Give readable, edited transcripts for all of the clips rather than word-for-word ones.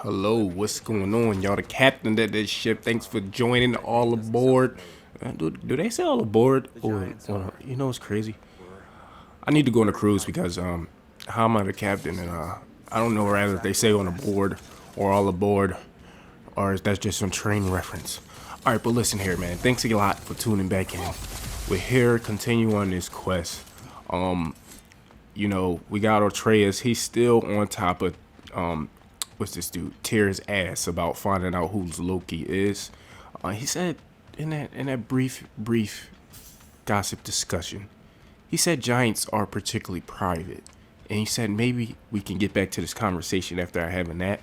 Hello, what's going on? Y'all the captain of this ship. Thanks for joining all aboard. Do they say all aboard? Or you know what's crazy? I need to go on a cruise because how am I the captain? And I don't know rather if they say on aboard or all aboard or is that just some train reference. Alright, but listen here, man. Thanks a lot for tuning back in. We're here, continue on this quest. You know, we got Atreus. He's still on top of what's this dude? Tyr's ass about finding out who Loki is. He said in that brief gossip discussion, he said giants are particularly private, and he said maybe we can get back to this conversation after I have a nap.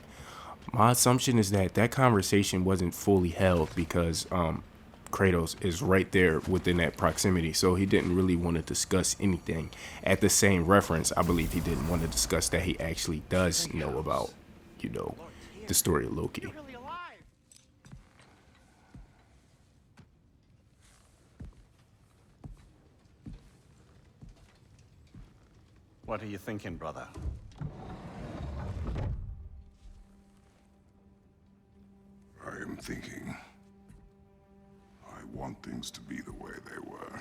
My assumption is that conversation wasn't fully held because Kratos is right there within that proximity, so he didn't really want to discuss anything. At the same reference, I believe he didn't want to discuss that he actually does know about, you know, the story of Loki. What are you thinking, brother? I am thinking. I want things to be the way they were.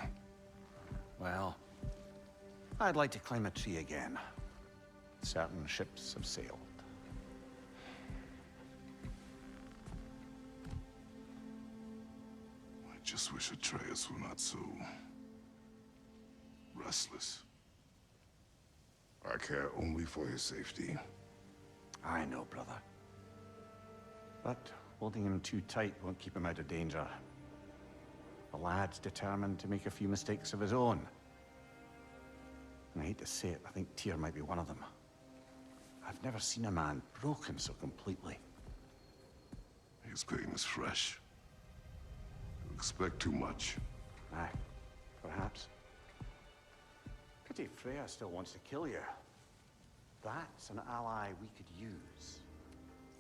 Well, I'd like to climb a tree again. Certain ships have sailed. I just wish Atreus were not so restless. I care only for his safety. I know, brother. But holding him too tight won't keep him out of danger. The lad's determined to make a few mistakes of his own. And I hate to say it, I think Tyr might be one of them. I've never seen a man broken so completely. His pain is fresh. You expect too much. Aye, perhaps. Pity Freya still wants to kill you. That's an ally we could use.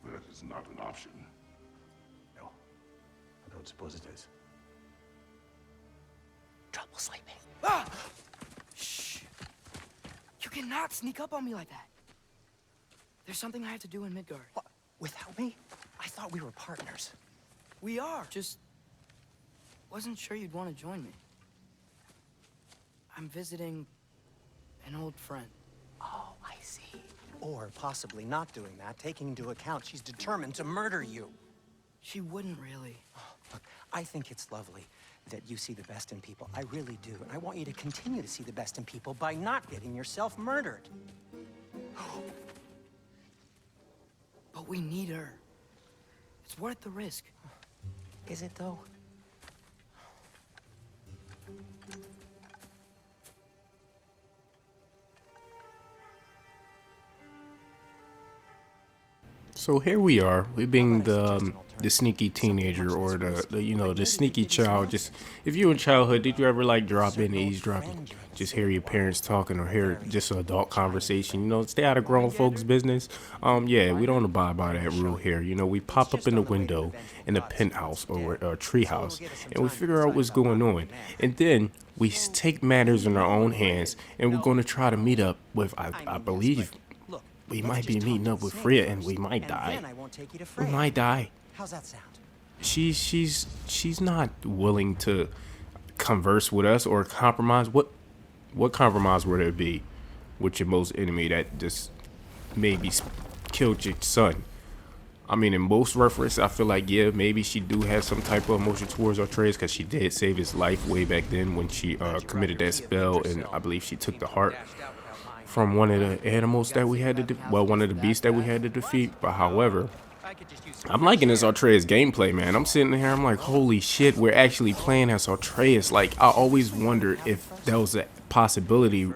That is not an option. No, I don't suppose it is. Trouble sleeping. Ah! Shh. You cannot sneak up on me like that. There's something I have to do in Midgard. What? Without me? I thought we were partners. We are. Just wasn't sure you'd want to join me. I'm visiting an old friend. Oh, I see. Or possibly not doing that, taking into account she's determined to murder you. She wouldn't really. Look, I think it's lovely that you see the best in people. I really do. And I want you to continue to see the best in people by not getting yourself murdered. But we need her. It's worth the risk. Is it, though? So here we are. We being the sneaky teenager or the you know the sneaky child. Just if you in childhood, did you ever like drop in eavesdropping? Just hear your parents talking or hear just an adult conversation. You know, stay out of grown folks' business. Yeah, we don't abide by that rule here. You know, we pop up in the window in a penthouse or a tree house and we figure out what's going on, and then we take matters in our own hands and we're going to try to meet up with I believe. We might be meeting up with Freya and we might die. We might die. How's that sound? She's not willing to converse with us or compromise. What compromise would there be with your most enemy that just maybe killed your son? I mean, in most reference, I feel like, yeah, maybe she do have some type of emotion towards Atreus because she did save his life way back then when she committed that spell, and I believe she took the heart from one of the animals that we had to one of the beasts that we had to defeat. But however, I'm liking this Atreus gameplay, man. I'm sitting here, I'm like, holy shit, we're actually playing as Atreus. Like, I always wondered if that was a possibility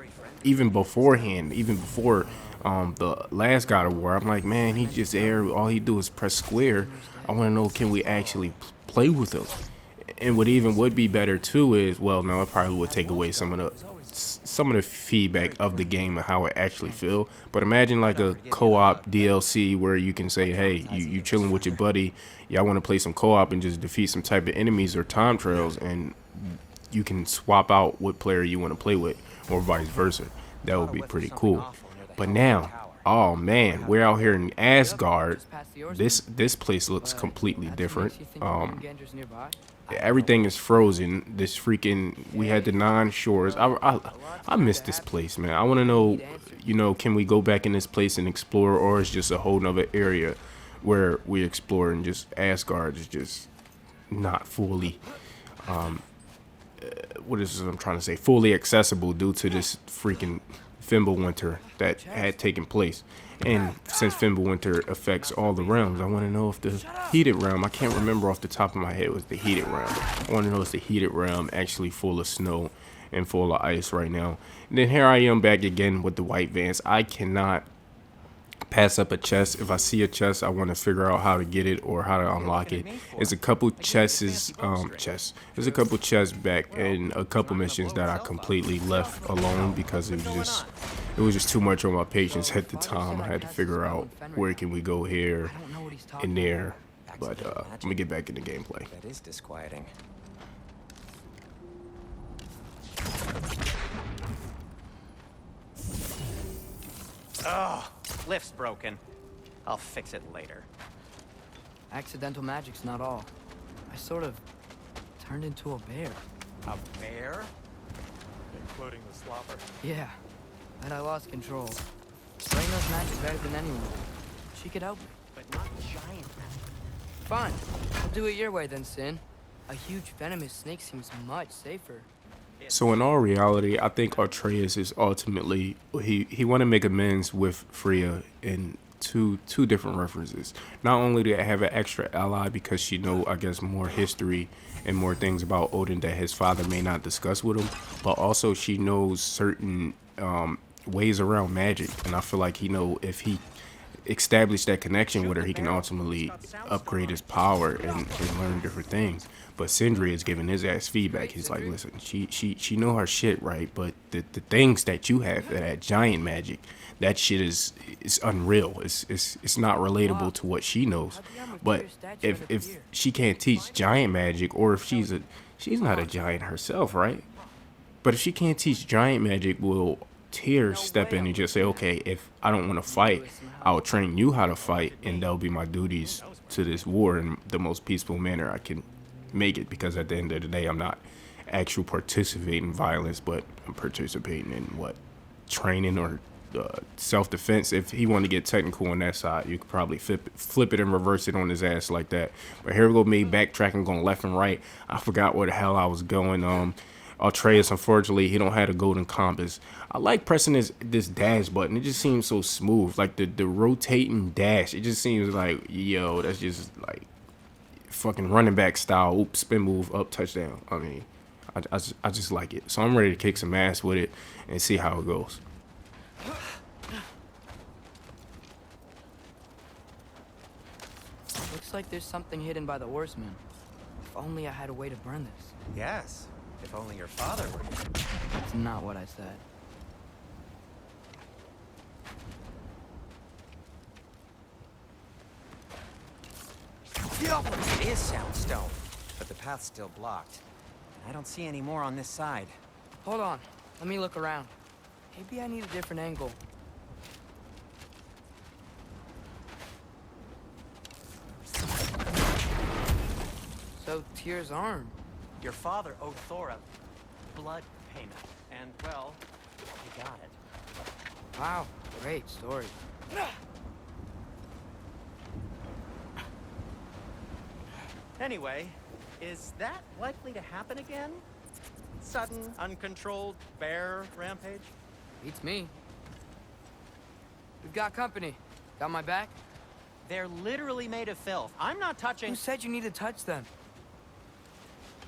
even beforehand, even before the last God of War. I'm like, man, he just there, all he do is press square. I want to know, can we actually play with him? And what even would be better too is, well, no, it probably would take away some of the feedback of the game and how it actually feel. But imagine like a co-op DLC where you can say, hey, you chilling with your buddy, y'all want to play some co-op and just defeat some type of enemies or time trails, and you can swap out what player you want to play with or vice versa. That would be pretty cool. But now Oh man, we're out here in Asgard. Just past the This place looks completely that different. makes you think Jormungandr's nearby? Everything is frozen. This freaking, we had the 9 shores. I miss this place, man. I want to know, you know, can we go back in this place and explore, or is just a whole nother area where we explore and just Asgard is just not fully, what is it I'm trying to say, fully accessible due to this freaking Fimbulwinter that had taken place. And since Fimbulwinter affects all the realms, I want to know if the heated realm, I can't remember off the top of my head, was the heated realm. I want to know if the heated realm actually full of snow and full of ice right now. And then here I am back again with the white vans. I cannot pass up a chest. If I see a chest, I want to figure out how to get it or how to unlock it. There's a couple chests, There's a couple chests back and a couple missions that I completely left alone because it was just too much on my patience at the time. I had to figure out where can we go here and there. But let me get back into gameplay. That is disquieting. Oh, lift's broken. I'll fix it later. Accidental magic's not all. I sort of turned into a bear. A bear? Including the slobber. Yeah, but I lost control. Ray knows magic better than anyone. She could help me. But not giant magic. Fine. I'll do it your way then, Sin. A huge venomous snake seems much safer. So in all reality, I think Atreus is ultimately he want to make amends with Freya in two different references. Not only to have an extra ally because she know, I guess, more history and more things about Odin that his father may not discuss with him, but also she knows certain ways around magic, and I feel like he know if he establish that connection with her, he can ultimately upgrade his power and learn different things. But Sindri is giving his ass feedback. He's like, listen, she know her shit, right? But the things that you have, that giant magic, that shit is unreal. It's not relatable to what she knows. But if she can't teach giant magic, or if she's not a giant herself, right? But if she can't teach giant magic, will Tyr step in and just say, okay, if I don't want to fight, I'll train you how to fight, and that'll be my duties to this war in the most peaceful manner I can make it, because at the end of the day, I'm not actually participating in violence, but I'm participating in what, training or self-defense. If he wanted to get technical on that side, you could probably flip it and reverse it on his ass like that. But here we go, me backtracking, going left and right. I forgot where the hell I was going. Atreus, unfortunately, he don't have a golden compass. I like pressing this dash button. It just seems so smooth, like the rotating dash. It just seems like, yo, that's just like fucking running back style. Oops, spin move, up, touchdown. I mean, I just like it. So I'm ready to kick some ass with it and see how it goes. Looks like there's something hidden by the horsemen. If only I had a way to burn this. Yes, if only your father were here. That's not what I said. It is soundstone, but the path's still blocked. I don't see any more on this side. Hold on. Let me look around. Maybe I need a different angle. So, Tyr's arm. Your father owed Thor a blood payment, and, well, he got it. Wow, great story. Anyway, is that likely to happen again? Sudden, uncontrolled bear rampage? Beats me. We've got company. Got my back? They're literally made of filth. I'm not touching... Who said you need to touch them?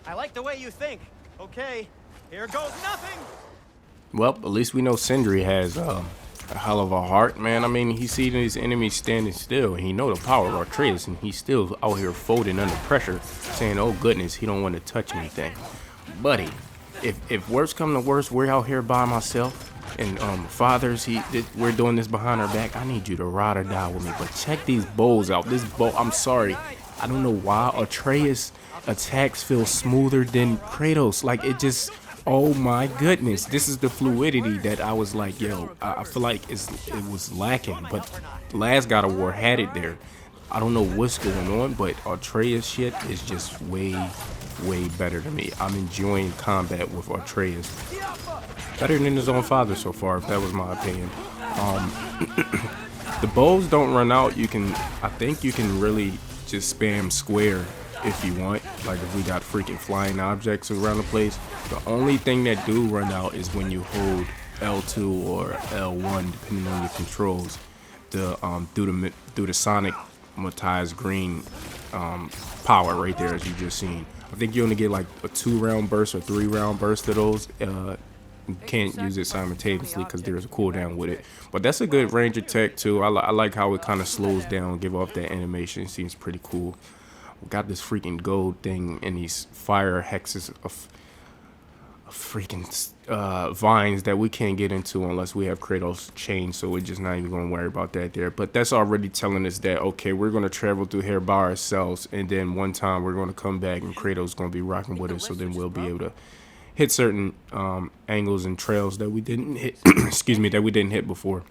I like the way you think. Okay, here goes nothing! Well, at least we know Sindri has a hell of a heart, man. I mean, he sees his enemies standing still, and he know the power of Atreus, and he's still out here folding under pressure, saying, oh goodness, he don't want to touch anything. Buddy, if worse come to worse, we're out here by myself, and fathers, we're doing this behind our back. I need you to ride or die with me. But check these bows out. This bow, I'm sorry, I don't know why Atreus attacks feel smoother than Kratos. Like, it just, Oh my goodness, this is the fluidity that I was like, yo, I feel like it was lacking, but last God of War had it there. I don't know what's going on, but Atreus shit is just way better to me. I'm enjoying combat with Atreus better than his own father so far, if that was my opinion. The bows don't run out. I think you can really just spam square if you want. Like if we got freaking flying objects around the place. The only thing that do run out is when you hold L2 or L1, depending on your controls, to do the Sonic Matized green power right there, as you just seen. I think you only get like a 2-round burst or 3-round burst of those. You can't use it simultaneously because there's a cooldown with it. But that's a good range attack too. I like how it kind of slows down, give off that animation. It seems pretty cool. We got this freaking gold thing and these fire hexes of freaking vines that we can't get into unless we have Kratos chained, so we're just not even going to worry about that there. But that's already telling us that, okay, we're going to travel through here by ourselves, and then one time we're going to come back and Kratos going to be rocking with us, so then we'll be able to hit certain angles and trails that we didn't hit excuse me, that we didn't hit before.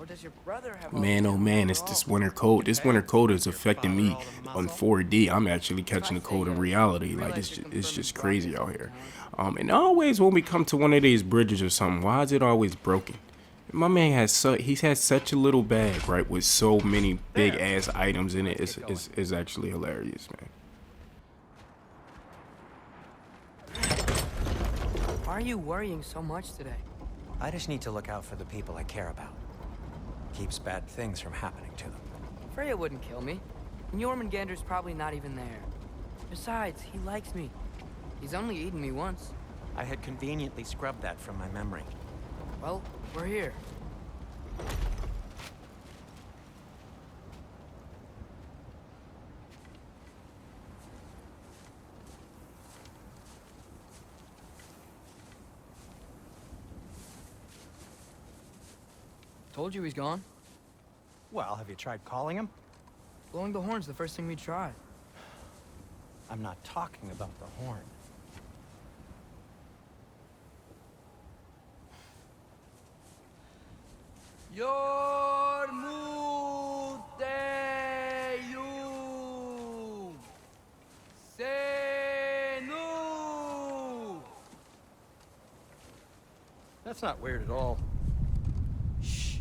Man, oh man, it's this winter cold. This winter cold is affecting me on 4D. I'm actually catching the cold in reality. Like it's just crazy out here. And always when we come to one of these bridges or something, why is it always broken? My man he's had such a little bag, right, with so many big ass items in it. It's actually hilarious, man. Why are you worrying so much today? I just need to look out for the people I care about. Keeps bad things from happening to them. Freya wouldn't kill me. And Jormungandr's probably not even there. Besides, he likes me. He's only eaten me once. I had conveniently scrubbed that from my memory. Well, we're here. Told you he's gone. Well, have you tried calling him? Blowing the horn's the first thing we tried. I'm not talking about the horn. That's not weird at all. Shh.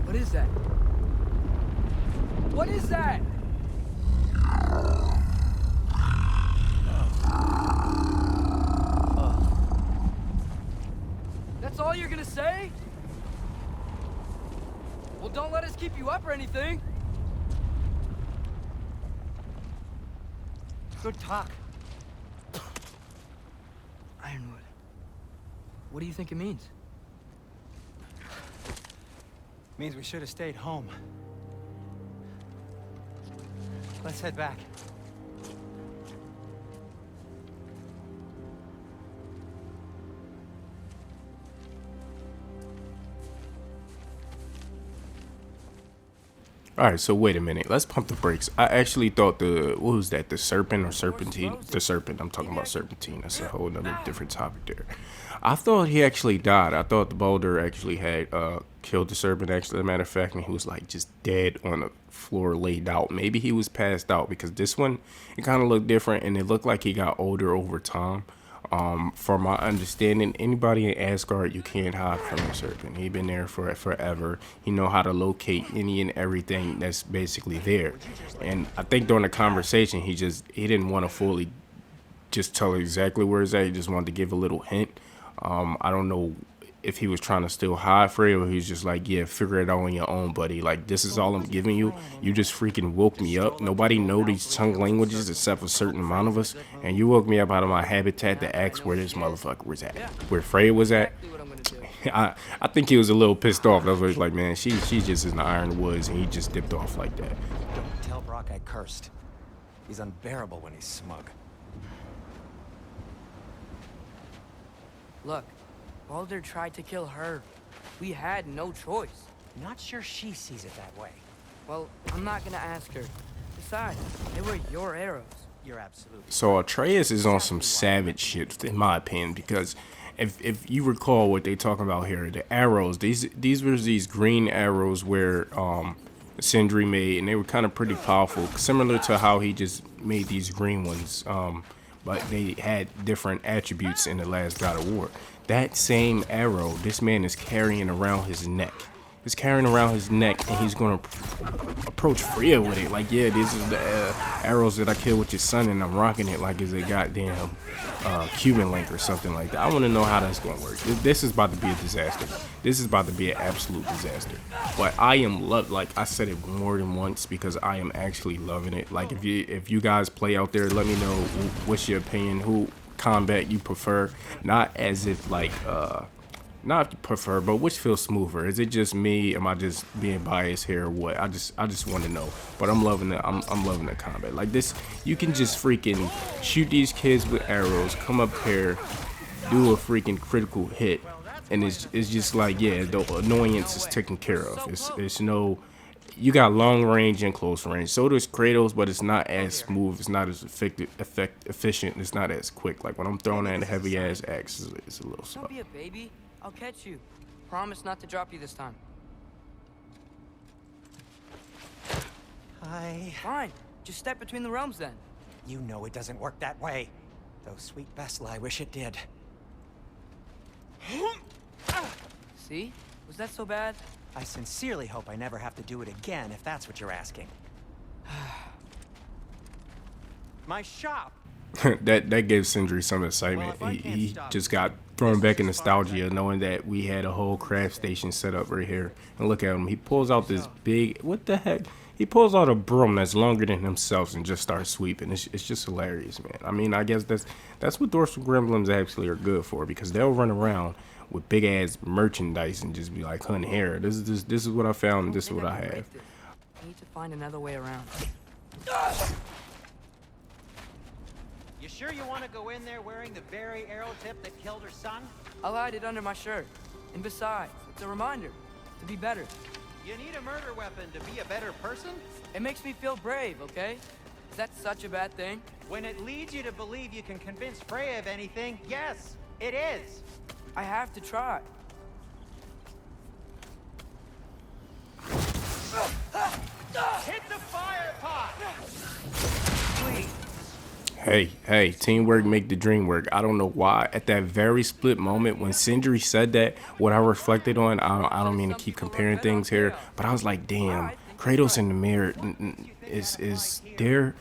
What is that? What is that? That's all you're gonna say? Well, don't let us keep you up or anything. Good talk. Ironwood. What do you think it means? Means we should have stayed home. Let's head back. All right, so wait a minute. Let's pump the brakes. I actually thought what was that? The serpent or serpentine? The serpent. I'm talking about serpentine. That's a whole nother different topic there. I thought he actually died. I thought the boulder actually had killed the serpent. Actually, as a matter of fact, and he was like just dead on the floor, laid out. Maybe he was passed out because this one, it kind of looked different, and it looked like he got older over time. From my understanding, anybody in Asgard, you can't hide from the serpent. He been there for forever. He know how to locate any and everything that's basically there. And I think during the conversation, he didn't want to fully just tell her exactly where it's at. He just wanted to give a little hint. I don't know if he was trying to still hide Frey, or he's just like, yeah, figure it out on your own, buddy. Like, this is all I'm giving you. You just freaking woke me up. Nobody know these tongue languages except a certain amount of us, and you woke me up out of my habitat to ask where this motherfucker was at, where Frey was at. I think he was a little pissed off. That's why he's like, man, she just in the iron woods, and he just dipped off like that. Don't tell Brock I cursed. He's unbearable when he's smug. Look, Baldur tried to kill her. We had no choice. Not sure she sees it that way. Well, I'm not gonna ask her. Besides, they were your arrows. You're absolutely. So Atreus is on some savage shit, in my opinion, because if you recall what they talking about here, the arrows, these were these green arrows where Sindri made, and they were kind of pretty powerful, similar to how he just made these green ones. But they had different attributes in the last God of War. That same arrow, this man is carrying around his neck. He's carrying around his neck, and he's gonna approach Freya with it. Like, yeah, this is the arrows that I killed with your son, and I'm rocking it like it's a goddamn Cuban link or something like that. I want to know how that's gonna work. This is about to be a disaster. This is about to be an absolute disaster. But I am like I said it more than once, because I am actually loving it. Like, if you guys play out there, let me know what's your opinion, who combat you prefer. Not as if like not prefer, but which feels smoother. Is it just me? Am I just being biased here or what? I just want to know. But I'm loving it. I'm loving the combat. Like this, you can just freaking shoot these kids with arrows, come up here, do a freaking critical hit, and it's just like, yeah, the annoyance is taken care of. It's no, you got long range and close range. So does Kratos, but it's not as smooth. It's not as efficient. It's not as quick. Like when I'm throwing that heavy ass axe, it's a little slow. Don't be a baby. I'll catch you. Promise not to drop you this time. Fine. Just step between the realms then. You know it doesn't work that way. Though sweet Bessel, I wish it did. See? Was that so bad? I sincerely hope I never have to do it again, if that's what you're asking. My shop! that gave Sindri some excitement. He just got thrown back in nostalgia, knowing that we had a whole craft station set up right here. And look at him. He pulls out this big, what the heck? He pulls out a broom that's longer than himself and just starts sweeping. It's just hilarious, man. I mean, I guess that's what Dorsal Gremlins actually are good for, because they'll run around with big ass merchandise and just be like, "Hun, here, this is what I found, and this is what I have." I need to find another way around. You sure you want to go in there wearing the very arrow tip that killed her son? I'll hide it under my shirt. And besides, it's a reminder to be better. You need a murder weapon to be a better person? It makes me feel brave, okay? Is that such a bad thing? When it leads you to believe you can convince Freya of anything, yes, it is. I have to try. Hit the fire pot! Please. Hey, teamwork make the dream work. I don't know why. At that very split moment when Sindri said that, what I reflected on, I don't mean to keep comparing things here, but I was like, damn, Kratos and the mirror is their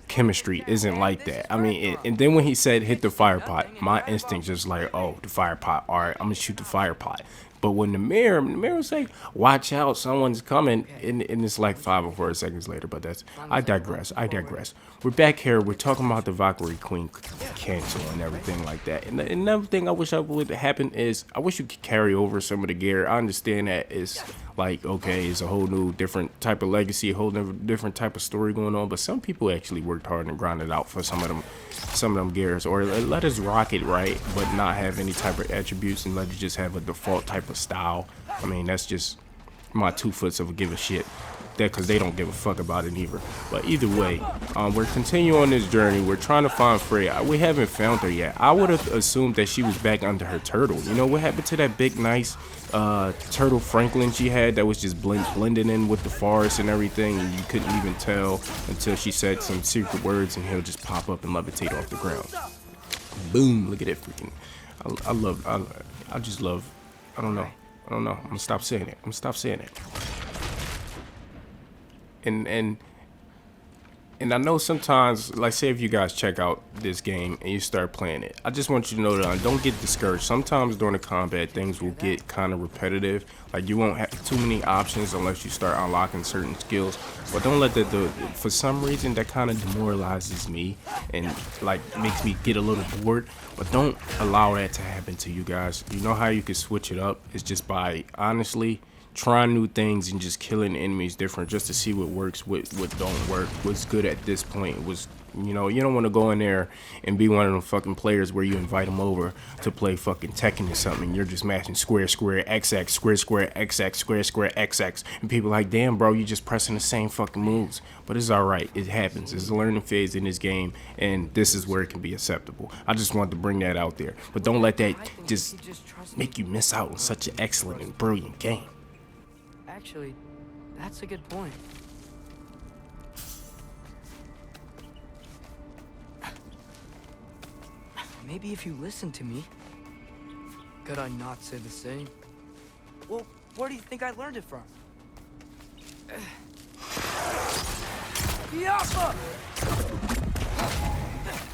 chemistry isn't like that. I mean, and then when he said hit the fire pot, my instinct just like, oh, the fire pot. All right, I'm gonna shoot the fire pot. But when the mirror was like, watch out, someone's coming, and it's like 5 or 4 seconds later, but I digress. We're back here, we're talking about the Valkyrie Queen cancel and everything like that. And another thing I wish would happen is, I wish you could carry over some of the gear. I understand that it's like, okay, it's a whole new different type of legacy, a whole different type of story going on. But some people actually worked hard and grinded out for some of them gears, or let us rock it right, but not have any type of attributes and let it just have a default type of style. I mean, that's just my 2 foots of a give a shit. That because they don't give a fuck about it either. But either way, we're continuing on this journey. We're trying to find Freya. We haven't found her yet. I would have assumed that she was back under her turtle. You know what happened to that big nice turtle Franklin she had that was just blending in with the forest and everything, and you couldn't even tell until she said some secret words and he'll just pop up and levitate off the ground. Boom, look at that freaking I just love I don't know I'm gonna stop saying it. And I know sometimes, like, say if you guys check out this game and you start playing it, I just want you to know that don't get discouraged. Sometimes during the combat, things will get kind of repetitive. Like, you won't have too many options unless you start unlocking certain skills. But don't let that for some reason that kind of demoralizes me and like makes me get a little bored. But don't allow that to happen to you guys. You know how you can switch it up? It's just by honestly trying new things and just killing enemies different, just to see what works, what don't work, what's good at this point. Was, you know, you don't want to go in there and be one of them fucking players where you invite them over to play fucking Tekken or something and you're just mashing square square XX square square XX square square XX and people like, damn bro, you just pressing the same fucking moves. But it's all right, it happens. It's a learning phase in this game, and this is where it can be acceptable. I just wanted to bring that out there, but don't let that just make you miss out on such an excellent and brilliant game. Actually, that's a good point. Maybe if you listen to me. Could I not say the same? Well, where do you think I learned it from?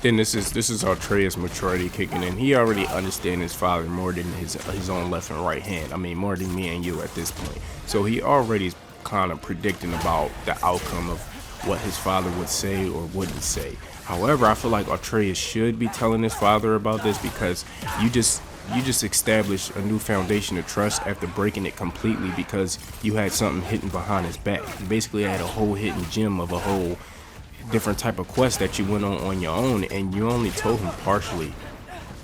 Then this is Atreus' maturity kicking in. He already understands his father more than his own left and right hand. I mean, more than me and you at this point. So he already is kind of predicting about the outcome of what his father would say or wouldn't say. However, I feel like Atreus should be telling his father about this, because you just established a new foundation of trust after breaking it completely, because you had something hidden behind his back. You basically had a whole hidden gem of a whole different type of quest that you went on your own, and you only told him partially,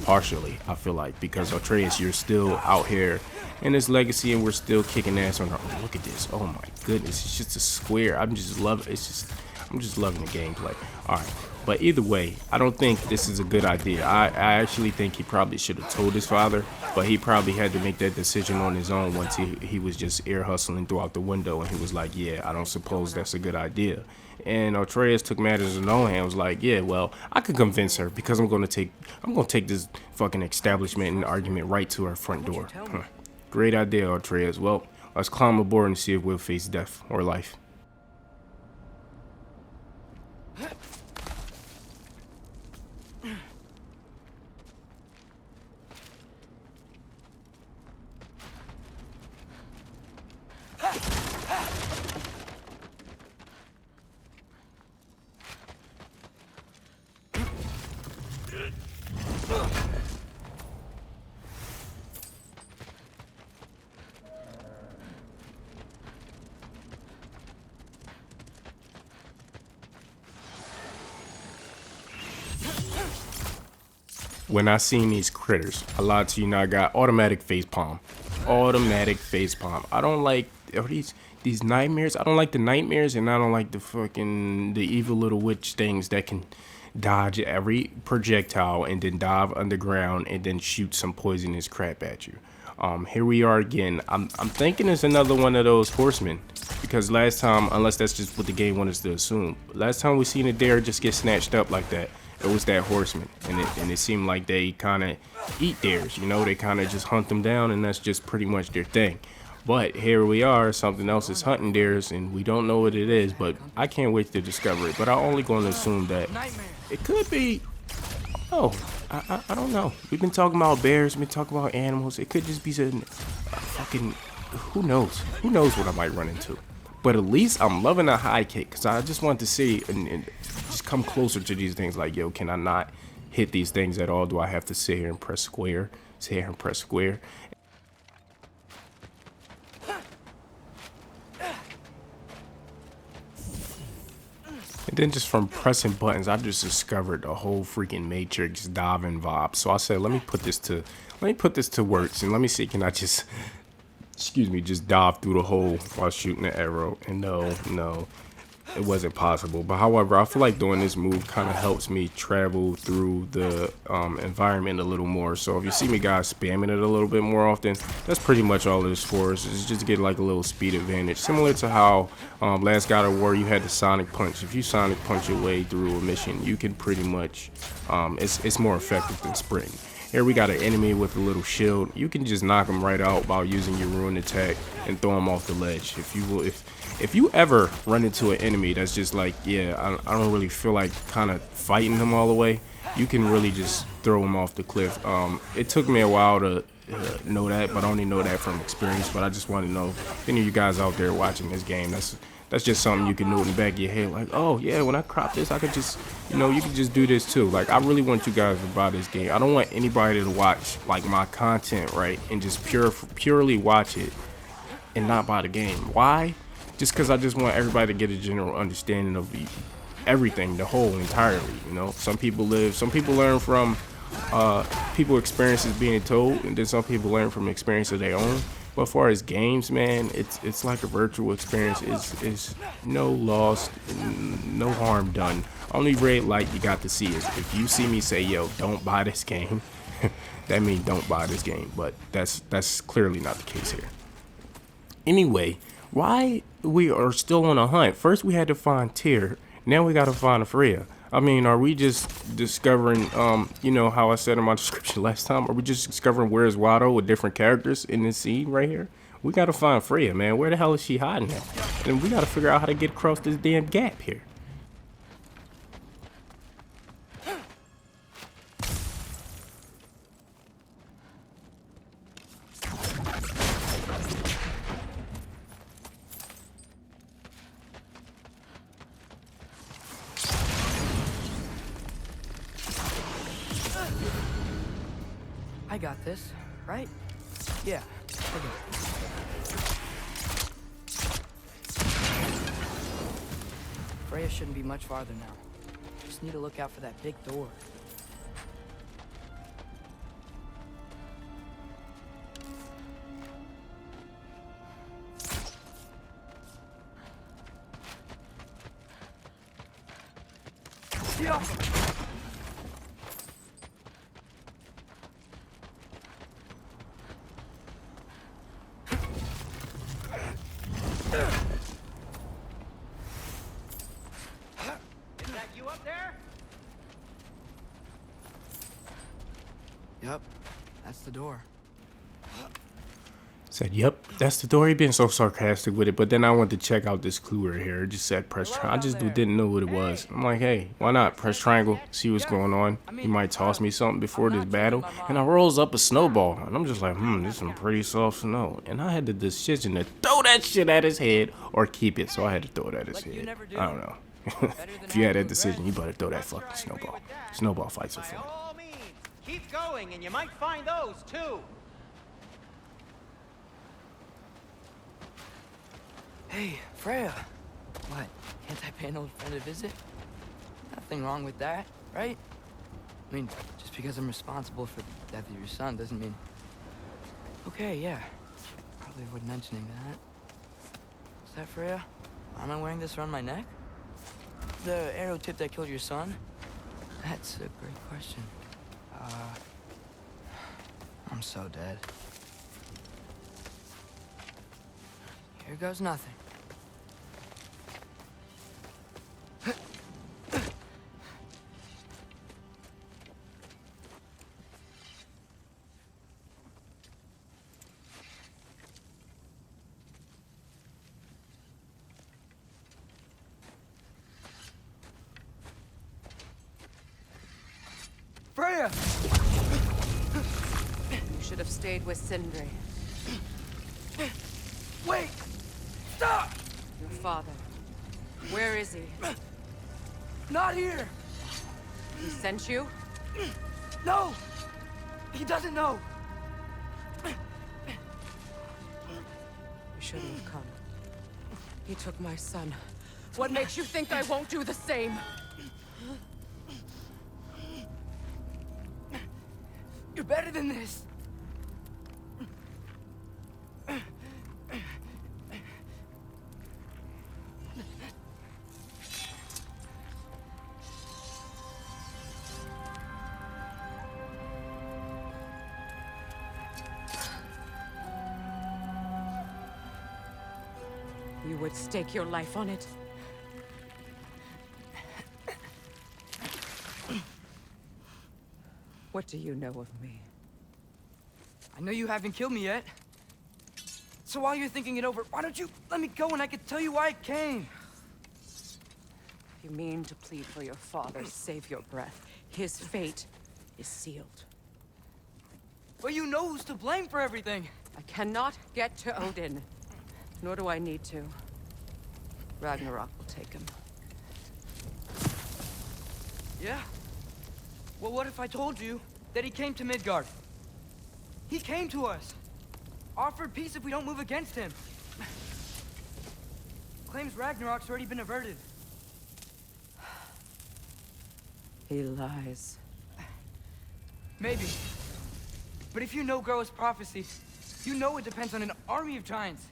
I feel like, because Atreus, you're still out here in this legacy and we're still kicking ass on her. Oh, look at this. Oh my goodness, it's just a square. I'm just loving the gameplay. All right, but either way, I don't think this is a good idea. I actually think he probably should have told his father, but he probably had to make that decision on his own once he was just ear hustling throughout the window, and he was like, yeah, I don't suppose that's a good idea. And Atreus took matters in his own hand, was like, yeah, well, I could convince her, because I'm gonna take this fucking establishment and argument right to her front door. Great idea, Atreus. Well, let's climb aboard and see if we'll face death or life. When I seen these critters, I lied to you, now I got automatic facepalm. I don't like these nightmares. I don't like the nightmares, and I don't like the evil little witch things that can dodge every projectile and then dive underground and then shoot some poisonous crap at you. Here we are again. I'm thinking it's another one of those horsemen, because last time, unless that's just what the game wants us to assume, last time we seen a dare just get snatched up like that, it was that horseman, and it seemed like they kind of eat dares, you know, they kind of just hunt them down, and that's just pretty much their thing. But here we are, something else is hunting dares, and we don't know what it is, but I can't wait to discover it. But I'm only going to assume that it could be, I don't know. We've been talking about bears, we've been talking about animals. It could just be some fucking, who knows what I might run into. But at least I'm loving a high kick, because I just want to see and just come closer to these things. Like, yo, can I not hit these things at all? Do I have to sit here and press square? And then just from pressing buttons, I just discovered the whole freaking Matrix diving vibe. So I said, let me put this to works and let me see, can I just, excuse me, just dive through the hole while shooting the arrow? And no, it wasn't possible. But however, I feel like doing this move kind of helps me travel through the environment a little more. So if you see me guys spamming it a little bit more often, that's pretty much all it is for us. It's just to get like a little speed advantage, similar to how last God of War you had the Sonic Punch. If you Sonic Punch your way through a mission, you can pretty much it's more effective than sprinting. Here we got an enemy with a little shield. You can just knock them right out by using your ruin attack and throw them off the ledge. If you ever run into an enemy that's just like, yeah, I don't really feel like kind of fighting them all the way, you can really just throw them off the cliff. It took me a while to know that, but I only know that from experience. But I just want to know if any of you guys out there watching this game, that's just something you can know in the back of your head, like, oh yeah, when I crop this, I could just, you know, you can just do this too. Like, I really want you guys to buy this game. I don't want anybody to watch like my content, right, and just purely watch it and not buy the game. Why? Just because I just want everybody to get a general understanding of everything, the whole entirely. You know, some people learn from people experiences being told, and then some people learn from experience of their own. But as far as games, man, it's like a virtual experience. It's no loss, no harm done. Only red light you got to see is if you see me say, yo, don't buy this game, that means don't buy this game. But that's clearly not the case here. Anyway, why we are still on a hunt? First we had to find Tyr, now we gotta find Freya. I mean, are we just discovering, you know, how I said in my description last time, are we just discovering where's Watto with different characters in this scene right here? We gotta find Freya, man. Where the hell is she hiding at? And we gotta figure out how to get across this damn gap here. I got this, right? Yeah, I got it. Freya shouldn't be much farther now. Just need to look out for that big door. Yeah. Yep, that's the door. Said, yep, that's the door. He been so sarcastic with it, but then I went to check out this clue right here. It just said press triangle. I just didn't know what it was. I'm like, hey, why not press triangle, see what's going on? He might toss me something before this battle. And I rolls up a snowball, and I'm just like, this is some pretty soft snow. And I had the decision to throw that shit at his head or keep it, so I had to throw it at his head. I don't know. If you had that decision, you better throw that fucking snowball. Snowball fights are fun. By all means, keep going, and you might find those too. Hey, Freya. What? Can't I pay an old friend a visit? Nothing wrong with that, right? I mean, just because I'm responsible for the death of your son doesn't mean... Okay, yeah. Probably avoid mentioning that. Is that Freya? Why am I wearing this around my neck? The arrow tip that killed your son? That's a great question. I'm so dead. Here goes nothing. Freya! You should have stayed with Sindri. Wait! Stop! Your father. Where is he? Not here! He sent you? No! He doesn't know! You shouldn't have come. He took my son What makes you think I won't do the same? You're better than this. You would stake your life on it? What do you know of me? I know you haven't killed me yet. So while you're thinking it over, why don't you let me go and I can tell you why I came? You mean to plead for your father, save your breath. His fate is sealed. But you know who's to blame for everything. I cannot get to Odin. Nor do I need to. Ragnarok will take him. Yeah? Well, what if I told you that he came to Midgard? He came to us. Offered peace if we don't move against him. Claims Ragnarok's already been averted. He lies. Maybe. But if you know Groa's prophecy, you know it depends on an army of giants.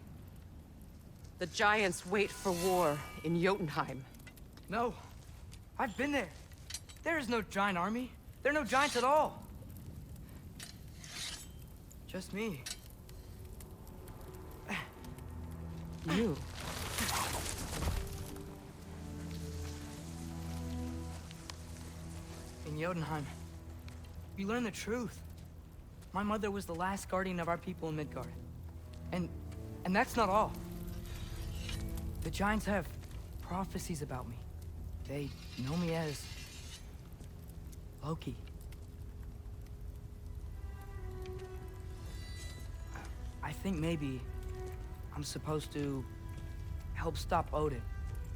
The giants wait for war in Jotunheim. No. I've been there. There is no giant army. There are no giants at all. Just me. You. In Jotunheim, you learn the truth. My mother was the last guardian of our people in Midgard. And that's not all. The giants have prophecies about me. They know me as Loki. I think maybe I'm supposed to help stop Odin,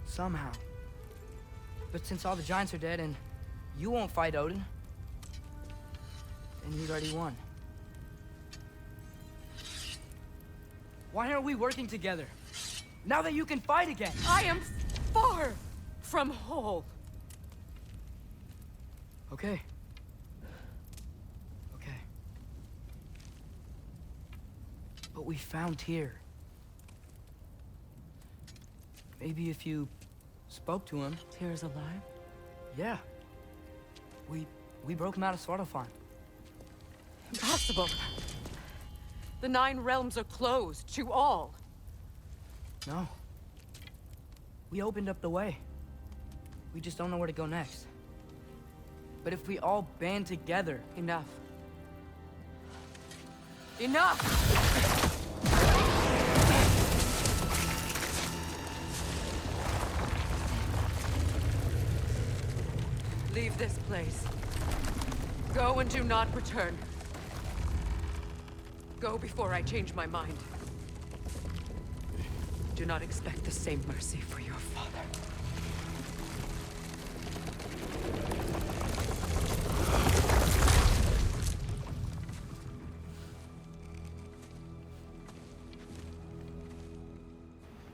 somehow. But since all the giants are dead and you won't fight Odin, then he's already won. Why aren't we working together? Now that you can fight again! I am far from whole. Okay. Okay. But we found Tyr. Maybe if you spoke to him. Tyr's alive? Yeah. We broke him out of Svartalfheim. Impossible. The 9 realms are closed to all. No. We opened up the way. We just don't know where to go next. But if we all band together... Enough. Enough! Leave this place. Go and do not return. Go before I change my mind. Do not expect the same mercy for your father.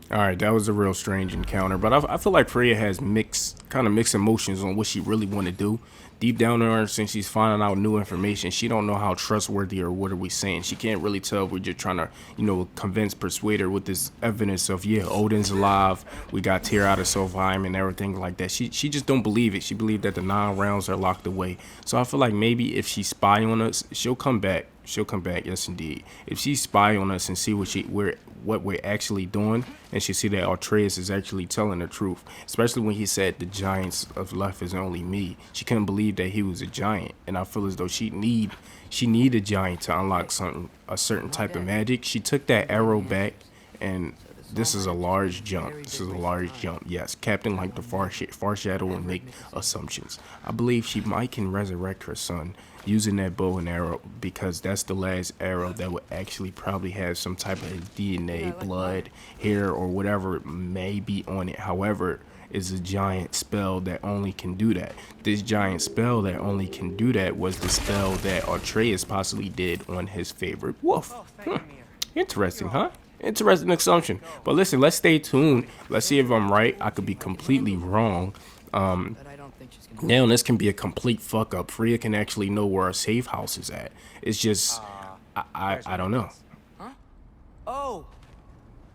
All right, that was a real strange encounter, but I feel like Freya has kind of mixed emotions on what she really want to do. Deep down in her, since she's finding out new information, she don't know how trustworthy or what are we saying. She can't really tell if we're just trying to, persuade her with this evidence of, yeah, Odin's alive. We got Tyr out of Sovheim and everything like that. She just don't believe it. She believed that the 9 realms are locked away. So I feel like maybe if she spy on us, she'll come back. She'll come back, yes indeed. If she spy on us and see what we're actually doing, and she see that Atreus is actually telling the truth, especially when he said the giants of life is only me. She couldn't believe that he was a giant, and I feel as though she need a giant to unlock a certain type of magic. She took that arrow back, and this is a large jump. This is a large jump. Yes, Captain like the foreshadow and make assumptions. I believe she might can resurrect her son using that bow and arrow, because that's the last arrow that would actually probably have some type of DNA, blood, hair, or whatever may be on it. However, is a giant spell that only can do that. This giant spell that only can do that was the spell that Atreus possibly did on his favorite wolf. Interesting, huh? Interesting assumption. But listen, let's stay tuned. Let's see if I'm right. I could be completely wrong. But I don't think she's gonna. Now this can be a complete fuck up. Freya can actually know where our safe house is at. It's just I don't know. Huh? Oh,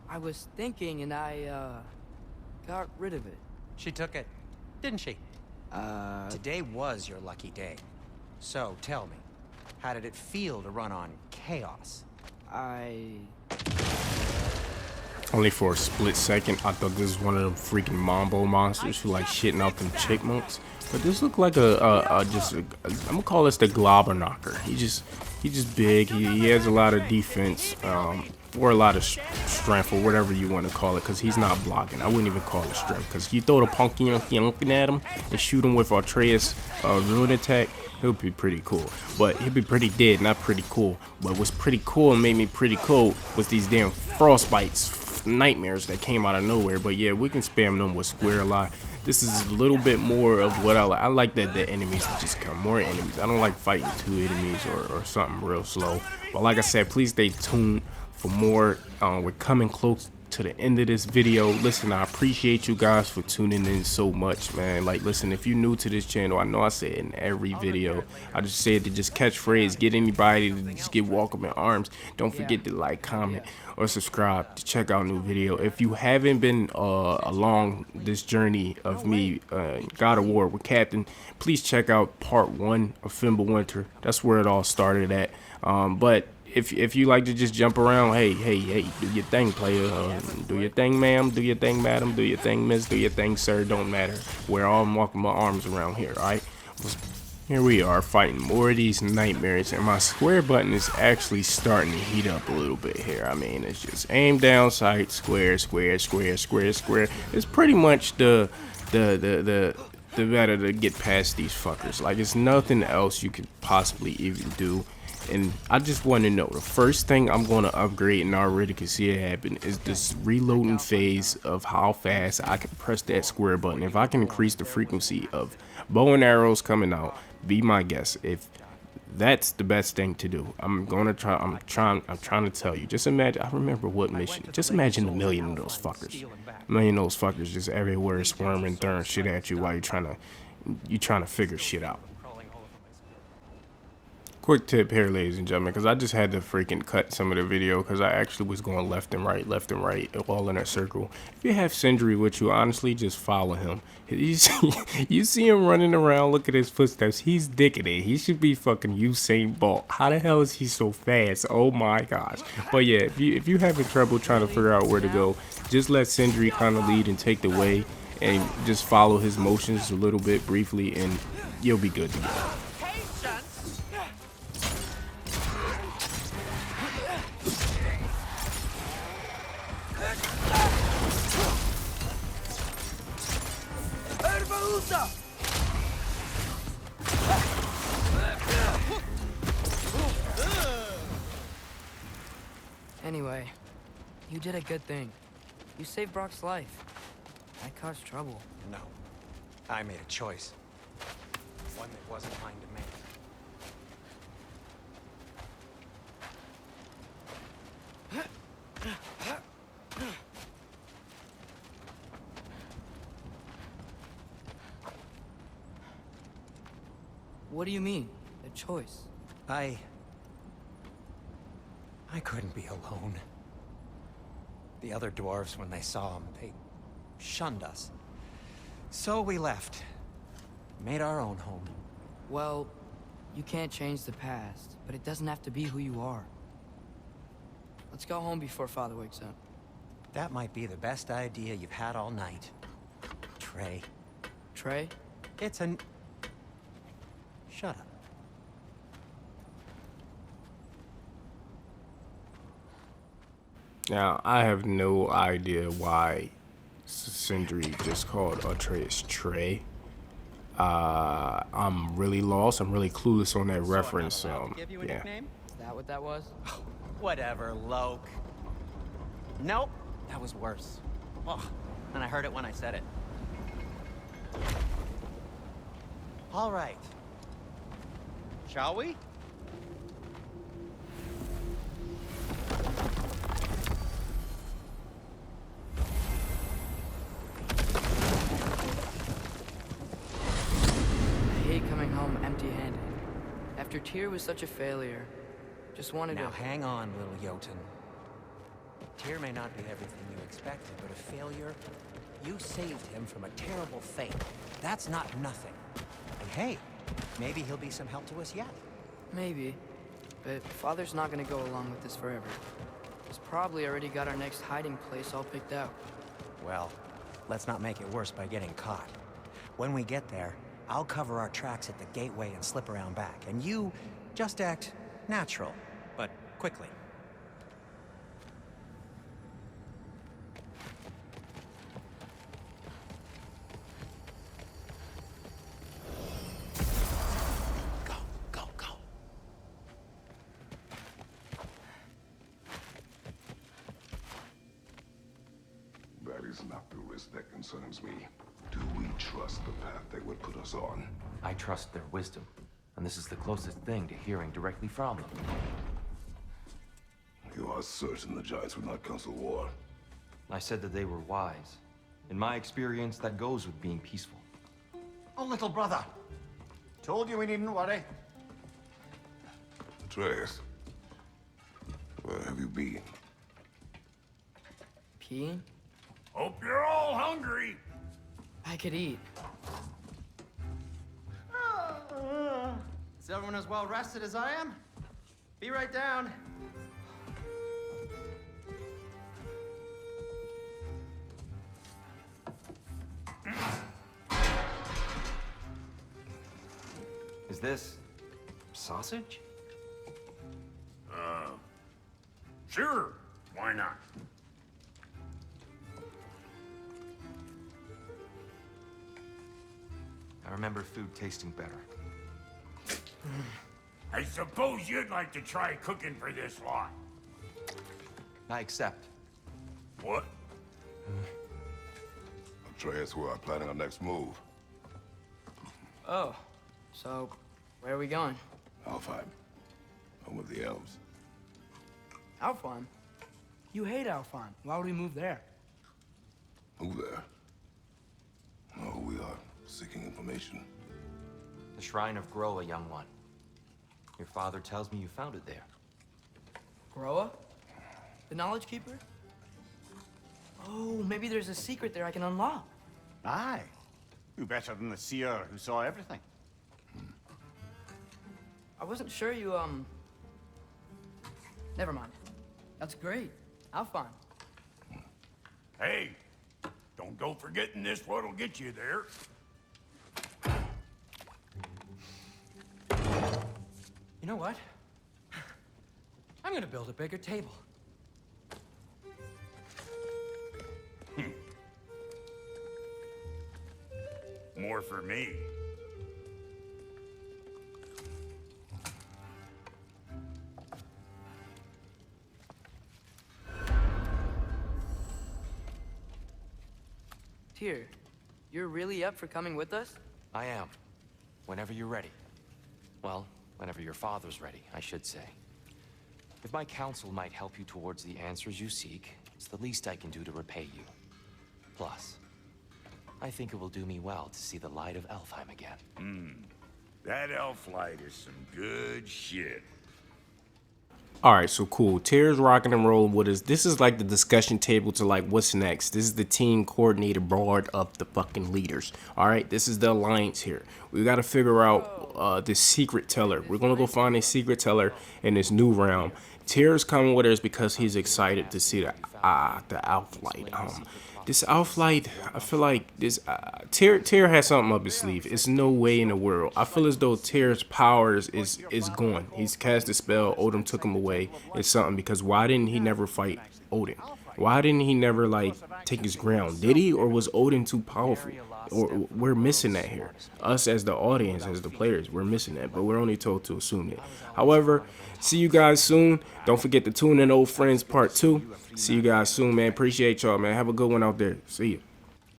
I was thinking, and I got rid of it. She took it, didn't she? Today was your lucky day. So tell me, how did it feel to run on chaos? Only for a split second, I thought this was one of them freaking mambo monsters who like shitting out them chipmunks. But this looked like I'm gonna call this the globber knocker. He's just big. He has a lot of defense, or a lot of strength, or whatever you want to call it, because he's not blocking. I wouldn't even call it strength, because you throw the punky at him and shoot him with Atreus ruin attack, he'll be pretty cool. But he'll be pretty dead, not pretty cool. But what's pretty cool and made me pretty cool was these damn frostbites, nightmares that came out of nowhere. But yeah, we can spam them with square lie. This is a little bit more of what I like. I like that the enemies just come, more enemies. I don't like fighting two enemies or something real slow. But like I said, please stay tuned for more. We're coming close to the end of this video. Listen, I appreciate you guys for tuning in so much, man. Like, listen, if you're new to this channel, I know I say it in every video. I just say it to just catchphrase, get anybody to just get welcome in arms. Don't forget to like, comment, or subscribe to check out new video. If you haven't been along this journey of me, God of War with Captain, please check out part 1 of Fimbulwinter. That's where it all started at. But if you like to just jump around, hey, do your thing, player. Do your thing, ma'am. Do your thing, madam. Do your thing, miss. Do your thing, sir. Don't matter. We're all walking my arms around here, all right? Here we are fighting more of these nightmares, and my square button is actually starting to heat up a little bit here. I mean, it's just aim down, sight, square, square, square, square, square. It's pretty much the better to get past these fuckers. Like, it's nothing else you could possibly even do. And I just want to know, the first thing I'm going to upgrade, and I already can see it happen, is this reloading phase of how fast I can press that square button. If I can increase the frequency of bow and arrows coming out, be my guest. If that's the best thing to do, I'm trying to tell you. Just imagine, I remember what mission. Just imagine a million of those fuckers. A million of those fuckers just everywhere swarming, throwing shit at you while you're trying to figure shit out. Quick tip here, ladies and gentlemen, because I just had to freaking cut some of the video because I actually was going left and right, all in a circle. If you have Sindri with you, honestly, just follow him. You see him running around, look at his footsteps. He's dicking it. He should be fucking Usain Bolt. How the hell is he so fast? Oh my gosh. But yeah, if you having trouble trying to figure out where to go, just let Sindri kind of lead and take the way, and just follow his motions a little bit briefly, and you'll be good to go. Anyway, you did a good thing. You saved Brock's life. I caused trouble. No. I made a choice. One that wasn't mine to make. What do you mean, a choice? I couldn't be alone. The other dwarves, when they saw him, they shunned us. So we left. Made our own home. Well, you can't change the past, but it doesn't have to be who you are. Let's go home before Father wakes up. That might be the best idea you've had all night. Trey. Trey? It's an... Shut up. Now, I have no idea why Sindri just called Atreus Trey. I'm really lost. I'm really clueless on that reference. Yeah. Is that what that was? Whatever, Loke. Nope, that was worse. Oh, and I heard it when I said it. All right. Shall we? Tyr was such a failure. Just wanted Now to... hang on, little Jotun. Tyr may not be everything you expected, but a failure? You saved him from a terrible fate. That's not nothing. And hey, maybe he'll be some help to us yet. Maybe. But Father's not gonna go along with this forever. He's probably already got our next hiding place all picked out. Well, let's not make it worse by getting caught. When we get there, I'll cover our tracks at the gateway and slip around back. And you just act natural, but quickly. Go, go, go. That is not the risk that concerns me. Do we trust the path they would put us on? I trust their wisdom, and this is the closest thing to hearing directly from them. You are certain the Giants would not counsel war? I said that they were wise. In my experience, that goes with being peaceful. Oh, little brother. Told you we needn't worry. Atreus, where have you been? Peeing? Hope you're all hungry. I could eat. Is everyone as well rested as I am? Be right down. Is this sausage? Sure, why not? I remember food tasting better. I suppose you'd like to try cooking for this lot. I accept. What? Atreus, we are planning our next move. Oh, so where are we going? Alfheim. Home of the elves. Alfheim? You hate Alfheim. Why would we move there? Who there? No, we are seeking information. The Shrine of Groa, young one. Your father tells me you found it there. Groa? The Knowledge Keeper? Oh, maybe there's a secret there I can unlock. Aye. Who better than the seer who saw everything? I wasn't sure you, Never mind. That's great. Alfheim. Hey, don't go forgetting this what'll get you there. You know what? I'm gonna build a bigger table. More for me. Tyr, you're really up for coming with us? I am. Whenever you're ready. Well, whenever your father's ready, I should say. If my counsel might help you towards the answers you seek, it's the least I can do to repay you. Plus, I think it will do me well to see the light of Alfheim again. That elf light is some good shit. All right, so cool. Tyr's rocking and rolling with us. This is like the discussion table to like what's next. This is the team coordinator board of the fucking leaders. All right, this is the alliance here. We got to figure out this secret teller. We're gonna go find a secret teller in this new realm. Tyr's coming with us because he's excited to see the elf light. This elf light, I feel like this Tyr has something up his sleeve. It's no way in the world. I feel as though Tyr's powers is gone. He's cast a spell. Odin took him away. It's something, because why didn't he never fight Odin? Why didn't he never like take his ground? Did he, or was Odin too powerful? Or we're missing that here. Us as the audience, as the players, we're missing that, but we're only told to assume it. However, see you guys soon. Don't forget to tune in Old Friends Part 2. See you guys soon, man. Appreciate y'all, man. Have a good one out there. See you.